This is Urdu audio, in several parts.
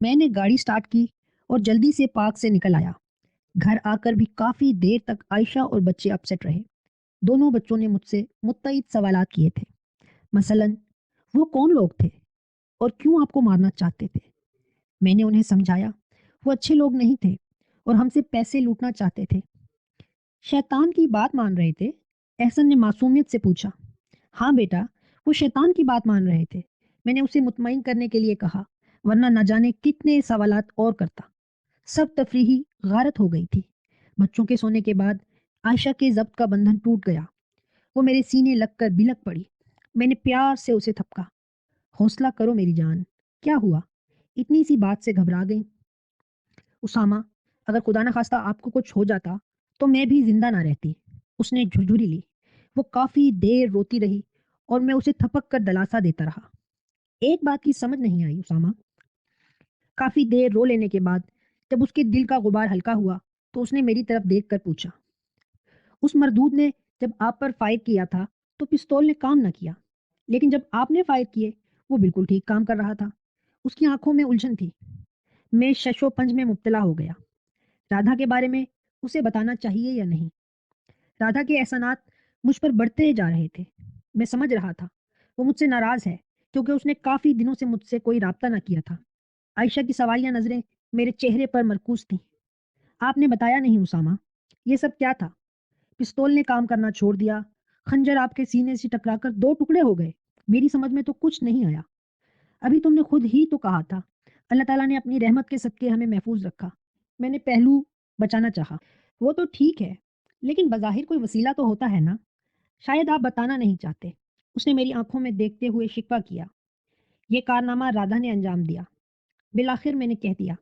میں نے گاڑی سٹارٹ کی اور جلدی سے پارک سے نکل آیا۔ گھر آ کر بھی کافی دیر تک عائشہ اور بچے اپسیٹ رہے۔ دونوں بچوں نے مجھ سے متعدد سوالات کیے تھے، مثلاً وہ کون لوگ تھے اور کیوں آپ کو مارنا چاہتے تھے۔ میں نے انہیں سمجھایا وہ اچھے لوگ نہیں تھے اور ہم سے پیسے لوٹنا چاہتے تھے۔ شیطان کی بات مان رہے تھے؟ احسن نے معصومیت سے پوچھا۔ ہاں بیٹا، وہ شیطان کی بات مان رہے تھے، میں نے اسے مطمئن کرنے کے لیے کہا، ورنہ نہ جانے کتنے سوالات اور کرتا۔ سب تفریحی غارت ہو گئی تھی۔ بچوں کے سونے کے بعد عائشہ کے ضبط کا بندھن ٹوٹ گیا۔ وہ میرے سینے لگ کر بلک پڑی۔ میں نے پیار سے اسے تھپکا۔ حوصلہ کرو میری جان، کیا ہوا؟ اتنی سی بات سے گھبرا گئی؟ اسامہ، اگر خدا نخواستہ آپ کو کچھ ہو جاتا تو میں بھی زندہ نہ رہتی۔ اس نے جھرجھری لی۔ وہ کافی دیر روتی رہی اور میں اسے تھپک کر دلاسا دیتا رہا۔ ایک بات کی سمجھ نہیں آئی اسامہ۔ کافی دیر رو لینے کے بعد جب اس کے دل کا غبار ہلکا ہوا تو اس نے میری طرف دیکھ کر پوچھا، اس مردود نے جب آپ پر فائر کیا تھا تو پستول نے کام نہ کیا، لیکن جب آپ نے فائر کیے وہ بالکل ٹھیک کام کر رہا تھا۔ اس کی آنکھوں میں الجھن تھی۔ میں شش و پنج میں مبتلا ہو گیا۔ رادھا کے بارے میں اسے بتانا چاہیے یا نہیں؟ رادھا کے احسانات مجھ پر بڑھتے جا رہے تھے۔ میں سمجھ رہا تھا وہ مجھ سے ناراض ہے کیونکہ اس نے کافی دنوں سے مجھ سے کوئی رابطہ نہ کیا تھا۔ عائشہ کی سوالیہ نظریں میرے چہرے پر مرکوز تھیں۔ آپ نے بتایا نہیں اسامہ، یہ سب کیا تھا؟ پستول نے کام کرنا چھوڑ دیا، خنجر آپ کے سینے سے ٹکرا کر 2 ٹکڑے ہو گئے۔ میری سمجھ میں تو کچھ نہیں آیا۔ ابھی تم نے خود ہی تو کہا تھا اللہ تعالیٰ نے اپنی رحمت کے صدقے ہمیں محفوظ رکھا۔ میں نے پہلو بچانا چاہا۔ وہ تو ٹھیک ہے، لیکن بظاہر کوئی وسیلہ تو ہوتا ہے نا؟ شاید آپ بتانا نہیں چاہتے۔ اس نے میری آنکھوں میں دیکھتے ہوئے شکوہ کیا۔ یہ کارنامہ رادھا نے انجام دیا۔ بالآخر میں نے کہہ دیا۔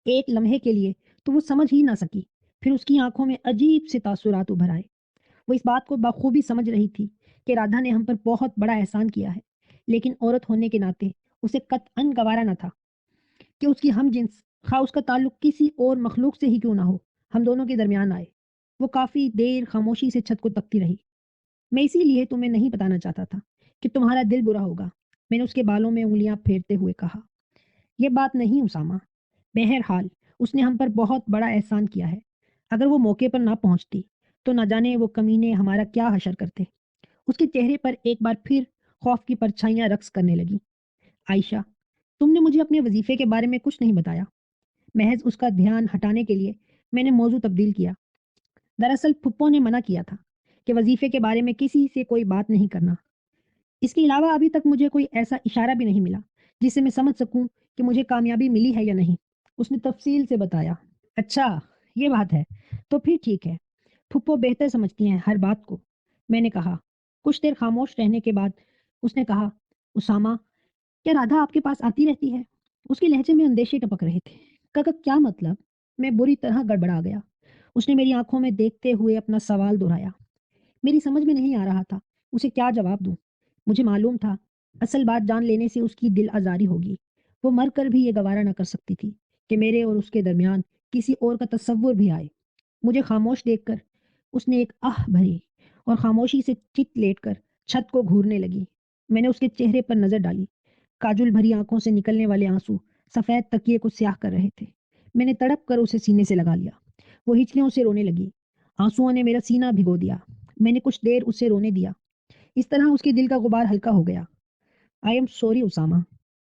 ایک لمحے کے لیے تو وہ سمجھ ہی نہ سکی، پھر اس کی آنکھوں میں عجیب سے تاثرات ابھر آئے۔ وہ اس بات کو بخوبی سمجھ رہی تھی کہ رادھا نے ہم پر بہت بڑا احسان کیا ہے، لیکن عورت ہونے کے ناطے اسے قطعاً گوارا نہ تھا کہ اس کی ہم جنس، خواہ اس کا تعلق کسی اور مخلوق سے ہی کیوں نہ ہو، ہم دونوں کے درمیان آئے۔ وہ کافی دیر خاموشی سے چھت کو تکتی رہی۔ میں اسی لیے تمہیں نہیں بتانا چاہتا تھا کہ تمہارا دل برا ہوگا، میں نے اس کے بالوں میں انگلیاں پھیرتے ہوئے کہا۔ یہ بات نہیں اسامہ، بہرحال اس نے ہم پر بہت بڑا احسان کیا ہے۔ اگر وہ موقع پر نہ پہنچتی تو نہ جانے وہ کمینے ہمارا کیا حشر کرتے۔ اس کے چہرے پر ایک بار پھر خوف کی پرچھائیاں رقص کرنے لگی۔ عائشہ، تم نے مجھے اپنے وظیفے کے بارے میں کچھ نہیں بتایا۔ محض اس کا دھیان ہٹانے کے لیے میں نے موضوع تبدیل کیا۔ دراصل پھپھو نے منع کیا تھا کہ وظیفے کے بارے میں کسی سے کوئی بات نہیں کرنا۔ اس کے علاوہ ابھی تک مجھے کوئی ایسا اشارہ بھی نہیں ملا جس سے میں سمجھ سکوں کہ مجھے کامیابی ملی ہے یا نہیں۔ اس نے تفصیل سے بتایا۔ اچھا، یہ بات ہے تو پھر ٹھیک ہے۔ پھپھو بہتر سمجھتی ہیں ہر بات کو، میں نے کہا۔ کچھ دیر خاموش رہنے کے بعد اس نے کہا، اسامہ، کیا رادھا آپ کے پاس آتی رہتی ہے؟ اس کے لہجے میں اندیشے ٹپک رہے تھے۔ کیا مطلب؟ میں بری طرح گڑبڑا گیا۔ اس نے میری آنکھوں میں دیکھتے ہوئے اپنا سوال دہرایا۔ میری سمجھ میں نہیں آ رہا تھا اسے کیا جواب دوں۔ مجھے معلوم تھا اصل بات جان لینے سے اس کی دل آزاری ہوگی۔ وہ مر کر بھی یہ گوارا نہ کر سکتی تھی کہ میرے اور اس کے درمیان کسی اور کا تصور بھی آئے۔ مجھے خاموش دیکھ کر اس نے ایک آہ بھری اور خاموشی سے چت لیٹ کر چھت کو گھورنے لگی۔ میں نے اس کے چہرے پر نظر ڈالی۔ کاجل بھری آنکھوں سے نکلنے والے آنسو سفید تکیے کو سیاہ کر رہے تھے۔ میں نے تڑپ کر اسے سینے سے لگا لیا۔ وہ ہچکیوں سے رونے لگی۔ آنسوؤں نے میرا سینہ بھگو دیا۔ میں نے کچھ دیر اسے رونے دیا۔ اس طرح اس کے دل کا غبار ہلکا ہو گیا۔ I am sorry Usama.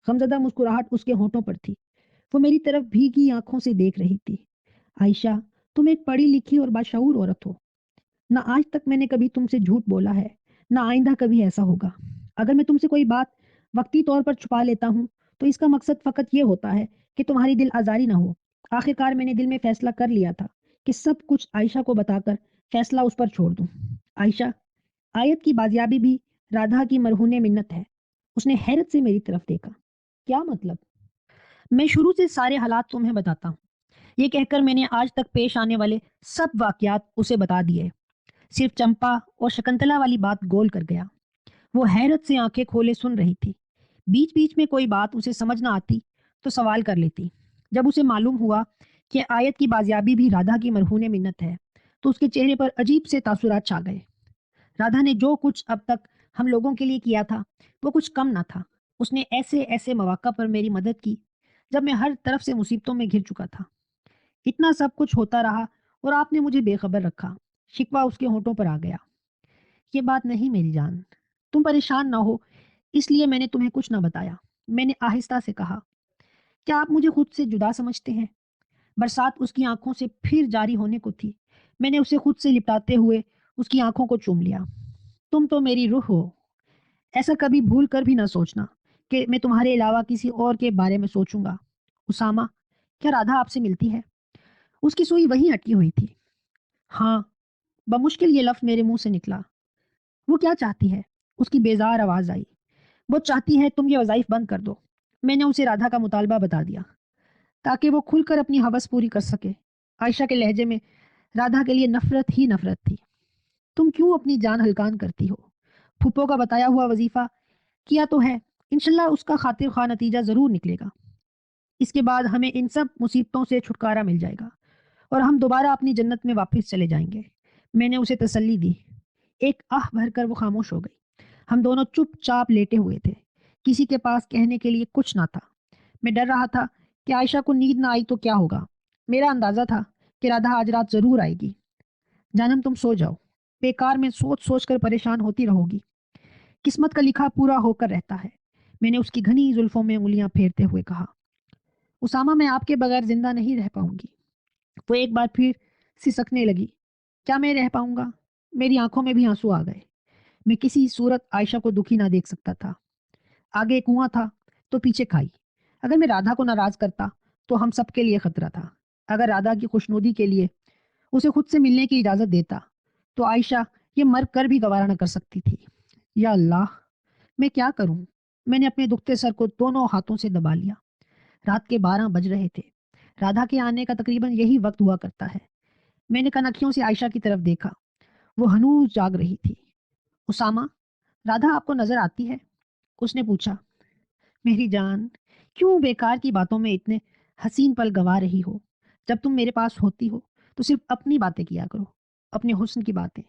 غمزدہ مسکراہٹ اس کے ہونٹوں پر تھی۔ وہ میری طرف بھیگی آنکھوں سے دیکھ رہی تھی۔ عائشہ، تم ایک پڑھی لکھی اور باشعور عورت ہو۔ نہ آج تک میں نے کبھی تم سے جھوٹ بولا ہے، نہ آئندہ کبھی ایسا ہوگا۔ اگر میں تم سے کوئی بات وقتی طور پر چھپا لیتا ہوں تو اس کا مقصد فقط یہ ہوتا ہے کہ تمہاری دل آزاری نہ ہو۔ آخرکار میں نے دل میں فیصلہ کر لیا تھا کہ سب کچھ عائشہ کو بتا کر فیصلہ اس پر چھوڑ دوں۔ عائشہ، آیت کی بازیابی بھی رادھا کی مرہون منت ہے۔ اس نے حیرت سے میری طرف دیکھا۔ کیا مطلب؟ میں شروع سے سارے حالات تمہیں بتاتا ہوں۔ یہ کہہ کر میں نے آج تک پیش آنے والے سب واقعات اسے بتا دیے۔ صرف چمپا اور شکنتلا والی بات گول کر گیا۔ وہ حیرت سے آنکھیں کھولے سن رہی تھی۔ بیچ بیچ میں کوئی بات اسے سمجھ نہ آتی تو سوال کر لیتی۔ جب اسے معلوم ہوا کہ آیت کی بازیابی بھی رادھا کی مرہون منت ہے تو اس کے چہرے پر عجیب سے تاثرات چھا گئے۔ رادھا نے جو کچھ اب تک ہم لوگوں کے لیے کیا تھا وہ کچھ کم نہ تھا۔ اس نے ایسے ایسے مواقع پر میری مدد کی جب میں ہر طرف سے مصیبتوں میں گھر چکا تھا؟ اتنا سب کچھ ہوتا رہا اور آپ نے مجھے بے خبر رکھا۔ شکوہ اس کے ہونٹوں پر آ گیا۔ یہ بات نہیں میری جان، تم پریشان نہ ہو اس لیے میں نے تمہیں کچھ نہ بتایا۔ میں نے آہستہ سے کہا، کیا آپ مجھے خود سے جدا سمجھتے ہیں؟ برسات اس کی آنکھوں سے پھر جاری ہونے کو تھی۔ میں نے اسے خود سے لپٹاتے ہوئے اس کی آنکھوں کو چوم لیا۔ تم تو میری روح ہو، ایسا کبھی بھول کر بھی نہ سوچنا کہ میں تمہارے علاوہ کسی اور کے بارے میں سوچوں گا۔ اسامہ، کیا رادھا آپ سے ملتی ہے؟ اس کی سوئی وہیں اٹکی ہوئی تھی۔ ہاں، بمشکل یہ لفظ میرے منہ سے نکلا۔ وہ کیا چاہتی ہے؟ اس کی بیزار آواز آئی۔ وہ چاہتی ہے تم یہ وظائف بند کر دو۔ میں نے اسے رادھا کا مطالبہ بتا دیا تاکہ وہ کھل کر اپنی ہوس پوری کر سکے۔ عائشہ کے لہجے میں رادھا کے لیے نفرت ہی نفرت تھی۔ تم کیوں اپنی جان ہلکان کرتی ہو؟ پھپھو کا بتایا ہوا وظیفہ کیا تو ہے، انشاءاللہ اس کا خاطر خواہ نتیجہ ضرور نکلے گا۔ اس کے بعد ہمیں ان سب مصیبتوں سے چھٹکارا مل جائے گا اور ہم دوبارہ اپنی جنت میں واپس چلے جائیں گے۔ میں نے اسے تسلی دی۔ ایک آہ بھر کر وہ خاموش ہو گئی۔ ہم دونوں چپ چاپ لیٹے ہوئے تھے۔ کسی کے پاس کہنے کے لیے کچھ نہ تھا۔ میں ڈر رہا تھا کہ عائشہ کو نیند نہ آئی تو کیا ہوگا۔ میرا اندازہ تھا کہ رادھا آج رات ضرور آئے گی۔ جانم تم سو جاؤ، بیکار میں سوچ سوچ کر پریشان ہوتی رہو گی۔ قسمت کا لکھا پورا ہو کر رہتا ہے۔ میں نے اس کی گھنی زلفوں میں انگلیاں پھیرتے ہوئے کہا، اسامہ میں آپ کے بغیر زندہ نہیں رہ پاؤں گی۔ وہ ایک بار پھر سسکنے لگی۔ کیا میں رہ پاؤں گا؟ میری آنکھوں میں بھی آنسو آ گئے۔ میں کسی صورت عائشہ کو دکھی نہ دیکھ سکتا تھا۔ آگے کنواں تھا تو پیچھے کھائی۔ اگر میں رادھا کو ناراض کرتا تو ہم سب کے لیے خطرہ تھا۔ اگر رادھا کی خوشنودی کے لیے اسے خود سے ملنے کی اجازت دیتا تو عائشہ یہ مر کر بھی گوارا نہ کر سکتی تھی۔ یا اللہ، میں کیا کروں؟ میں نے اپنے دکھتے سر کو دونوں ہاتھوں سے دبا لیا۔ رات کے 12 بج رہے تھے۔ رادھا کے آنے کا تقریباً یہی وقت ہوا کرتا ہے۔ میں نے کنکھیوں سے عائشہ کی طرف دیکھا۔ وہ ہنوز جاگ رہی تھی۔ اسامہ، رادھا آپ کو نظر آتی ہے؟ اس نے پوچھا۔ میری جان، کیوں بیکار کی باتوں میں اتنے حسین پل گوا رہی ہو؟ جب تم میرے پاس ہوتی ہو تو صرف اپنی باتیں کیا کرو، اپنے حسن کی باتیں،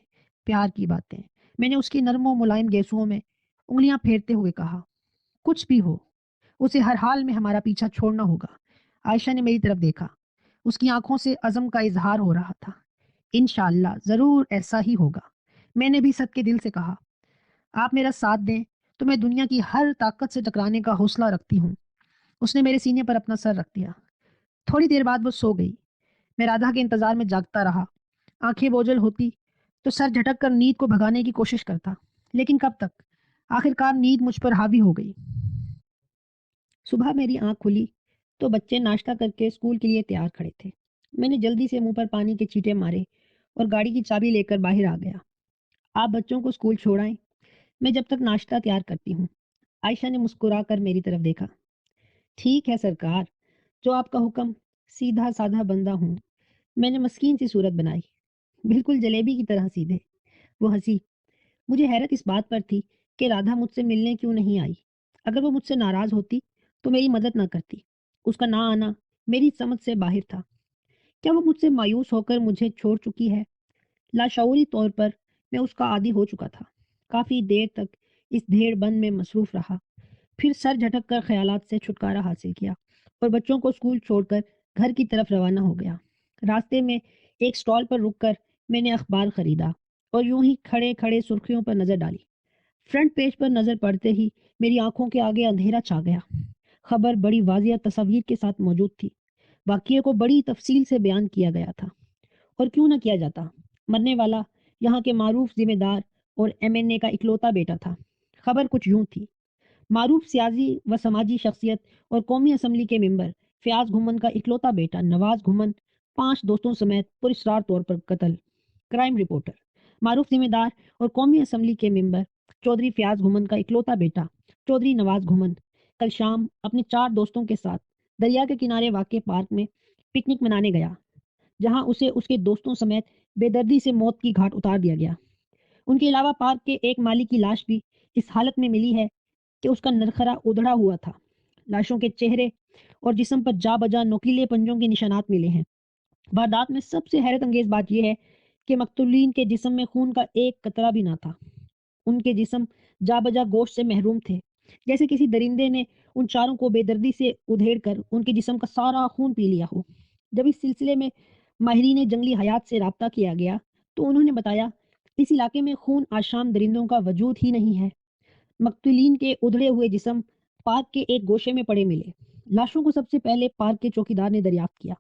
پیار کی باتیں۔ میں نے اس کی نرم و ملائم گیسوؤں میں انگلیاں پھیرتے ہوئے کہا، کچھ بھی ہو اسے ہر حال میں ہمارا پیچھا چھوڑنا ہوگا۔ عائشہ نے میری طرف دیکھا۔ اس کی آنکھوں سے عزم کا اظہار ہو رہا تھا۔ انشاءاللہ ضرور ایسا ہی ہوگا۔ میں نے بھی صدقے دل سے کہا، آپ میرا ساتھ دیں تو میں دنیا کی ہر طاقت سے ٹکرانے کا حوصلہ رکھتی ہوں۔ اس نے میرے سینے پر اپنا سر رکھ دیا۔ تھوڑی دیر بعد وہ سو گئی۔ میں رادھا کے انتظار میں جاگتا رہا۔ آنکھیں بوجھل ہوتی تو سر جھٹک کر نیند کو بھگانے کی کوشش کرتا، لیکن کب تک؟ آخرکار نیند مجھ پر حاوی ہو گئی۔ صبح میری آنکھ کھلی تو بچے ناشتہ کر کے اسکول کے لیے تیار کھڑے تھے۔ میں نے جلدی سے منہ پر پانی کے چیٹے مارے اور گاڑی کی چابی لے کر باہر آ گیا۔ آپ بچوں کو اسکول چھوڑائیں، میں جب تک ناشتہ تیار کرتی ہوں۔ عائشہ نے مسکرا کر میری طرف دیکھا۔ ٹھیک ہے سرکار، جو آپ کا حکم۔ سیدھا سادھا بندہ ہوں۔ میں نے مسکین سی صورت بنائی، بالکل جلیبی کی طرح سیدھے۔ وہ ہنسی۔ مجھے حیرت اس بات پر تھی کہ رادھا مجھ سے ملنے کیوں نہیں آئی۔ اگر وہ مجھ سے ناراض ہوتی تو میری مدد نہ کرتی۔ اس کا نہ آنا میری سمجھ سے باہر تھا۔ کیا وہ مجھ سے مایوس ہو کر مجھے چھوڑ چکی ہے؟ لاشعوری طور پر میں اس کا عادی ہو چکا تھا۔ کافی دیر تک اس بھیڑ بند میں مصروف رہا، پھر سر جھٹک کر خیالات سے چھٹکارا حاصل کیا اور بچوں کو اسکول چھوڑ کر گھر کی طرف روانہ ہو گیا۔ راستے میں ایک سٹال پر رک کر میں نے اخبار خریدا اور یوں ہی کھڑے کھڑے سرخیوں پر نظر ڈالی۔ فرنٹ پیج پر نظر پڑتے ہی میری آنکھوں کے آگے اندھیرا چھا گیا۔ خبر بڑی واضح تصاویر کے ساتھ موجود تھی۔ واقعے کو بڑی تفصیل سے بیان کیا گیا تھا، اور کیوں نہ کیا جاتا۔ مرنے والا یہاں کے معروف ذمہ دار اور ایم این اے کا اکلوتا بیٹا تھا۔ خبر کچھ یوں تھی، معروف سیاسی و سماجی شخصیت اور قومی اسمبلی کے ممبر فیاض گھمن کا اکلوتا بیٹا نواز گھمن 5 دوستوں سمیت پراسرار طور پر قتل۔ کرائم رپورٹر، معروف ذمہ دار اور قومی اسمبلی کے ممبر چودھری فیاض گھمن کا اکلوتا بیٹا چودھری نواز گھمن کل شام اپنے 4 دوستوں کے ساتھ دریا کے کنارے واقع پارک میں پکنک منانے گیا، جہاں اسے اس کے دوستوں سمیت بے دردی سے موت کی گھاٹ اتار دیا گیا۔ ان کے علاوہ پارک کے ایک مالی کی لاش بھی اس حالت میں ملی ہے کہ اس کا نرخرا ادھڑا ہوا تھا۔ لاشوں کے چہرے اور جسم پر جا بجا نوکیلے پنجوں کے نشانات ملے ہیں۔ واردات میں سب سے حیرت انگیز بات یہ ہے کہ مقتولین کے جسم میں خون کا ایک قطرہ بھی نہ تھا۔ ان کے جسم جا بجا گوشت سے محروم تھے، جیسے کسی درندے نے ان چاروں کو بے دردی سے ادھیڑ کر ان کے جسم کا سارا خون پی لیا ہو۔ جب اس سلسلے میں ماہرین جنگلی حیات سے رابطہ کیا گیا تو انہوں نے بتایا اس علاقے میں خون آشام درندوں کا وجود ہی نہیں ہے۔ مقتولین کے ادھڑے ہوئے جسم پارک کے ایک گوشے میں پڑے ملے۔ لاشوں کو سب سے پہلے پارک کے چوکیدار نے دریافت کیا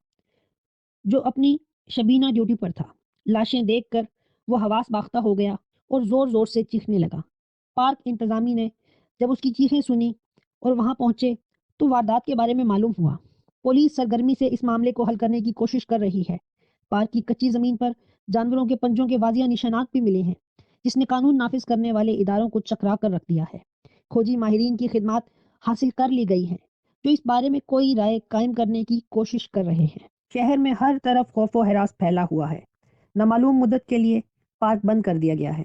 جو اپنی شبینہ ڈیوٹی پر تھا۔ لاشیں دیکھ کر وہ حواس باختہ ہو گیا اور زور زور سے چیخنے لگا۔ پارک انتظامی نے جب اس کی چیخیں سنی اور وہاں پہنچے تو واردات کے بارے میں معلوم ہوا۔ پولیس سرگرمی سے اس معاملے کو حل کرنے کی کوشش کر رہی ہے۔ پارک کی کچی زمین پر جانوروں کے پنجوں کے واضح نشانات بھی ملے ہیں جس نے قانون نافذ کرنے والے اداروں کو چکرا کر رکھ دیا ہے۔ کھوجی ماہرین کی خدمات حاصل کر لی گئی ہیں جو اس بارے میں کوئی رائے قائم کرنے کی کوشش کر رہے ہیں۔ شہر میں ہر طرف خوف و ہراس پھیلا ہوا ہے۔ نامعلوم مدت کے لیے پارک بند کر دیا گیا ہے۔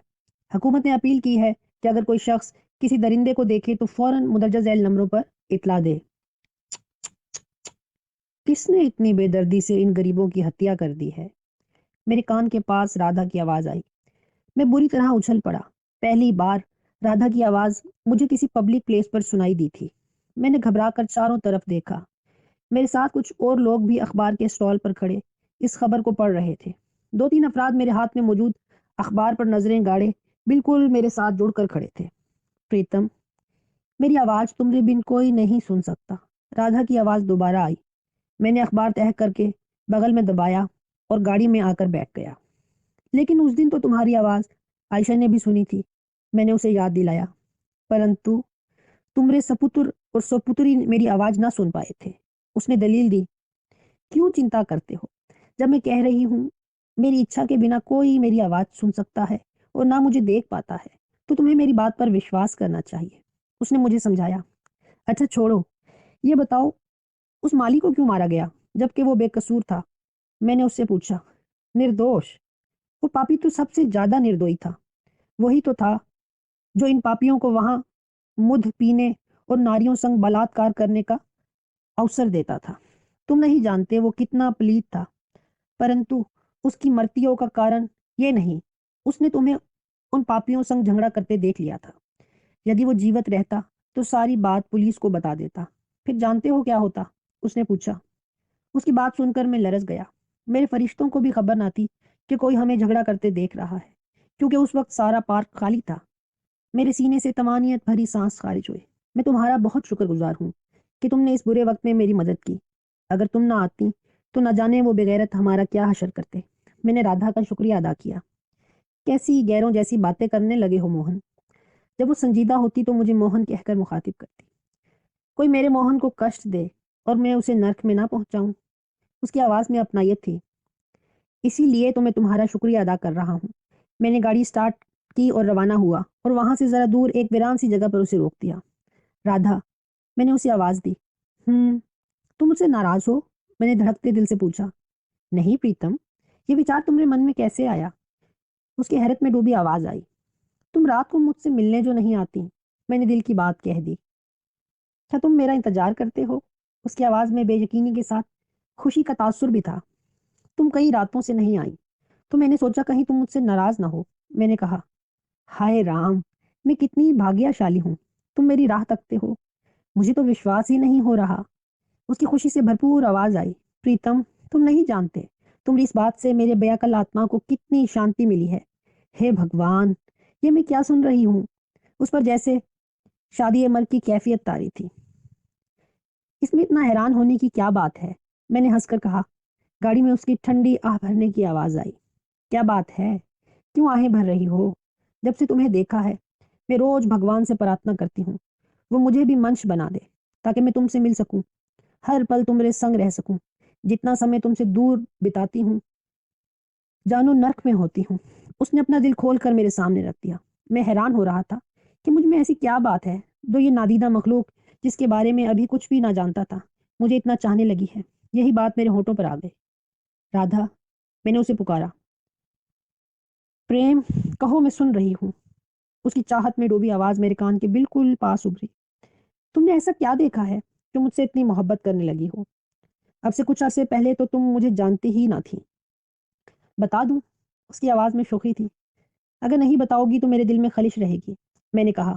حکومت نے اپیل کی ہے کہ اگر کوئی شخص کسی درندے کو دیکھے تو فوراً مندرجہ ذیل نمبروں پر اطلاع دے۔ کس نے اتنی بے دردی سے ان غریبوں کی ہتیا کر دی ہے؟ میرے کان کے پاس رادھا کی آواز آئی۔ میں بری طرح اچھل پڑا۔ پہلی بار رادھا کی آواز مجھے کسی پبلک پلیس پر سنائی دی تھی۔ میں نے گھبرا کر چاروں طرف دیکھا۔ میرے ساتھ کچھ اور لوگ بھی اخبار کے اسٹال پر کھڑے اس خبر کو پڑھ رہے تھے۔ دو تین افراد میرے ہاتھ میں موجود اخبار پر نظریں گاڑے بالکل میرے ساتھ جڑ کر کھڑے تھے۔ پریتم، میری آواز تمہارے بن کوئی نہیں سن سکتا۔ رادھا کی آواز دوبارہ آئی۔ میں نے اخبار تہہ کر کے بغل میں دبایا اور گاڑی میں آ کر بیٹھ گیا۔ لیکن اس دن تو تمہاری آواز عائشہ نے بھی سنی تھی، میں نے اسے یاد دلایا۔ پرنتو تمہارے سپتر اور سپتری میری آواز نہ سن پائے تھے، اس نے دلیل دی۔ کیوں چنتا کرتے ہو؟ جب میں کہہ رہی ہوں میری اچھا کے بنا کوئی میری آواز سن سکتا ہے اور نہ مجھے دیکھ پاتا ہے تو تمہیں میری بات پر وشواس کرنا چاہیے، اس نے مجھے سمجھایا۔ اچھا چھوڑو، یہ بتاؤ اس مالی کو کیوں مارا گیا جبکہ وہ بے قصور تھا؟ میں نے اس سے پوچھا۔ نردوش؟ وہ پاپی تو سب سے زیادہ نردوئی تھا۔ وہی تو تھا جو ان پاپیوں کو وہاں مدھ پینے اور ناریوں سنگ بلاತ್کار کرنے کا اوسر دیتا تھا۔ تم نہیں جانتے وہ کتنا پلیت تھا، پرنتو اس کی مرتیوں کا کارن یہ نہیں، اس نے تمہیں ان پاپیوں سنگ جھگڑا کرتے دیکھ لیا تھا۔ یدی وہ جیوت رہتا تو ساری بات پولیس کو بتا دیتا، پھر جانتے ہو کیا ہوتا؟ اس نے پوچھا۔ اس کی بات سن کر میں لرز گیا۔ میرے فرشتوں کو بھی خبر نہ تھی کہ کوئی ہمیں جھگڑا کرتے دیکھ رہا ہے، کیونکہ اس وقت سارا پارک خالی تھا۔ میرے سینے سے طمانینت بھری سانس خارج ہوئی۔ میں تمہارا بہت شکر گزار ہوں کہ تم نے اس برے وقت میں میری مدد کی۔ اگر تم نہ آتی تو نہ جانے وہ بغیرت ہمارا کیا حشر کرتے۔ میں نے رادھا کا شکریہ ادا کیا۔ کیسی غیروں جیسی باتیں کرنے لگے ہو موہن۔ جب وہ سنجیدہ ہوتی تو مجھے موہن کہہ کر مخاطب کرتی۔ کوئی میرے موہن کو کشٹ دے اور میں اسے نرک میں نہ پہنچاؤں۔ اس کی آواز میں اپنائیت تھی۔ اسی لیے تو میں تمہارا شکریہ ادا کر رہا ہوں۔ میں نے گاڑی سٹارٹ کی اور روانہ ہوا اور وہاں سے ذرا دور ایک ویران سی جگہ پر اسے روک دیا۔ رادھا، میں نے اسے آواز دی۔ تم مجھ سے ناراض ہو؟ میں نے دھڑکتے دل سے پوچھا۔ نہیں پریتم، یہ وچار تمہارے من میں کیسے آیا؟ اس کی حیرت میں ڈوبی آواز آئی۔ تم رات کو مجھ سے ملنے جو نہیں آتی، میں نے دل کی بات کہہ دی۔ کیا تم میرا انتظار کرتے ہو؟ اس کی آواز میں بے یقینی کے ساتھ خوشی کا تاثر بھی تھا۔ تم کئی راتوں سے نہیں آئی تو میں نے سوچا کہیں تم مجھ سے ناراض نہ ہو، میں نے کہا۔ ہائے رام، میں کتنی بھاگیہ شالی ہوں، تم میری راہ تکتے ہو، مجھے تو وشواس ہی نہیں ہو رہا۔ اس کی خوشی سے بھرپور آواز آئی۔ پریتم، تم نہیں جانتے تمہاری اس بات سے میرے بیعقل آتما کو کتنی شانتی ملی ہے۔ ہے بھگوان، یہ میں کیا سن رہی ہوں؟ اس پر جیسے شادی عمر کی کیفیت طاری تھی۔ اس میں اتنا حیران ہونے کی کیا بات ہے؟ میں نے ہنس کر کہا۔ گاڑی میں اس کی ٹھنڈی آہ بھرنے کی آواز آئی۔ کیا بات ہے؟ کیوں آہیں بھر رہی ہو؟ جب سے تمہیں دیکھا ہے میں روز بھگوان سے پرارتھنا کرتی ہوں وہ مجھے بھی منش بنا دے تاکہ میں تم سے مل سکوں، ہر پل تمہارے سنگ رہ سکوں۔ جتنا سمے تم سے دور بتاتی ہوں جانو نرک میں ہوتی ہوں۔ اس نے اپنا دل کھول کر میرے سامنے رکھ دیا۔ میں حیران ہو رہا تھا کہ مجھ میں ایسی کیا بات ہے جو یہ نادیدہ مخلوق جس کے بارے میں ابھی کچھ بھی نہ جانتا تھا مجھے اتنا چاہنے لگی ہے۔ یہی بات میرے ہونٹوں پر آ گئی۔ رادھا، میں نے اسے پکارا۔ پریم، کہو، میں سن رہی ہوں۔ اس کی چاہت میں ڈوبی آواز میرے کان کے بالکل پاس ابھری۔ تم نے ایسا کیا دیکھا ہے جو مجھ سے اتنی محبت کرنے لگی ہو؟ اب سے کچھ عرصے پہلے تو تم مجھے جانتی ہی نہ تھی۔ بتا دوں؟ اس کی آواز میں شوخی تھی۔ اگر نہیں بتاؤ گی تو میرے دل میں خلش رہے گی، میں نے کہا۔